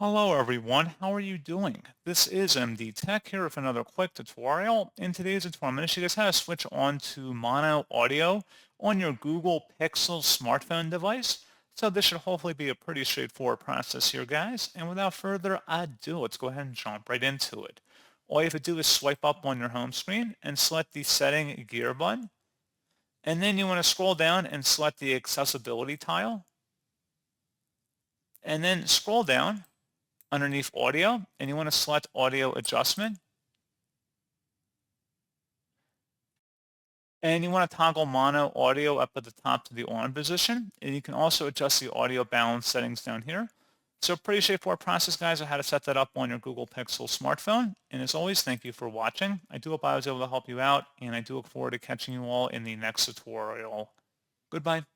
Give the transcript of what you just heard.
Hello everyone, how are you doing? This is MD Tech here with another quick tutorial. In today's tutorial, I'm going to show you guys how to switch on to mono audio on your Google Pixel smartphone device. So this should hopefully be a pretty straightforward process here, guys. And without further ado, let's go ahead and jump right into it. All you have to do is swipe up on your home screen and select the setting gear button. And then you want to scroll down and select the accessibility tile. And then scroll down underneath audio, and you want to select audio adjustment, and you want to toggle mono audio up at the top to the on position, and you can also adjust the audio balance settings down here. So pretty straightforward process, guys, of how to set that up on your Google Pixel smartphone. And as always, thank you for watching. I do hope I was able to help you out, and I do look forward to catching you all in the next tutorial. Goodbye.